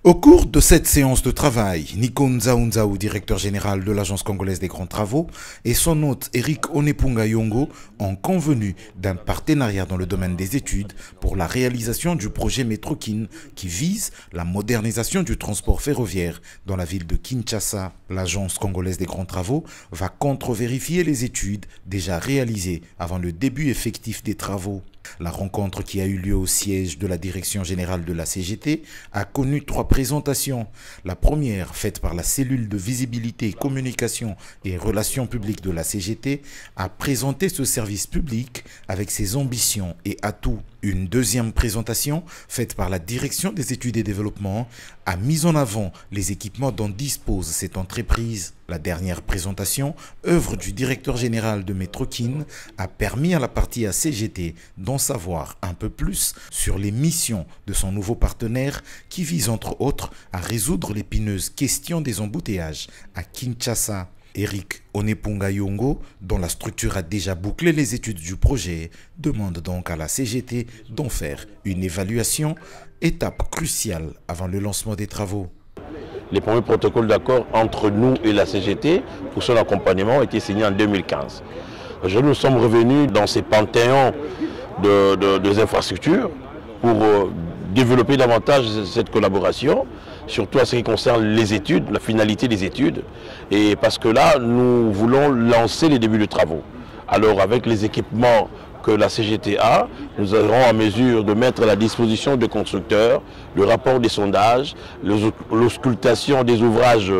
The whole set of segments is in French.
Au cours de cette séance de travail, Nico Nzaounzaou, directeur général de l'Agence congolaise des grands travaux, et son hôte Eric Onepunga Yongo ont convenu d'un partenariat dans le domaine des études pour la réalisation du projet Métrokin qui vise la modernisation du transport ferroviaire dans la ville de Kinshasa. L'Agence congolaise des grands travaux va contre-vérifier les études déjà réalisées avant le début effectif des travaux. La rencontre qui a eu lieu au siège de la direction générale de la CGT a connu 3 présentations. La première, faite par la cellule de visibilité, communication et relations publiques de la CGT, a présenté ce service public avec ses ambitions et atouts. Une deuxième présentation, faite par la direction des études et développement, a mis en avant les équipements dont dispose cette entreprise. La dernière présentation, œuvre du directeur général de Métrokin, a permis à la partie CGT d'en savoir un peu plus sur les missions de son nouveau partenaire qui vise entre autres à résoudre l'épineuse question des embouteillages à Kinshasa. Eric Onepunga Yongo, dont la structure a déjà bouclé les études du projet, demande donc à la CGT d'en faire une évaluation, étape cruciale avant le lancement des travaux. Les premiers protocoles d'accord entre nous et la CGT pour son accompagnement ont été signés en 2015. Aujourd'hui, nous sommes revenus dans ces panthéons des infrastructures pour développer davantage cette collaboration, surtout en ce qui concerne les études, la finalité des études. Et parce que là, nous voulons lancer les débuts de travaux. Alors avec les équipements que la CGT a, nous serons en mesure de mettre à la disposition des constructeurs le rapport des sondages, l'auscultation des ouvrages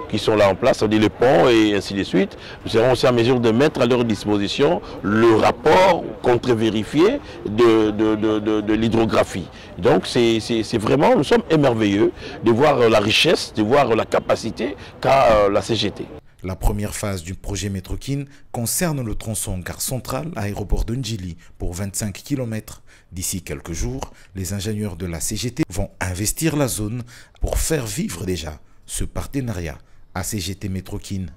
qui sont là en place, c'est-à-dire les ponts et ainsi de suite. Nous serons aussi en mesure de mettre à leur disposition le rapport contre-vérifié de l'hydrographie. Donc c'est vraiment, nous sommes émerveilleux de voir la richesse, de voir la capacité qu'a la CGT. La première phase du projet Métrokin concerne le tronçon gare centrale aéroport de Ndjili pour 25 km. D'ici quelques jours, les ingénieurs de la CGT vont investir la zone pour faire vivre déjà ce partenariat à CGT Métrokin.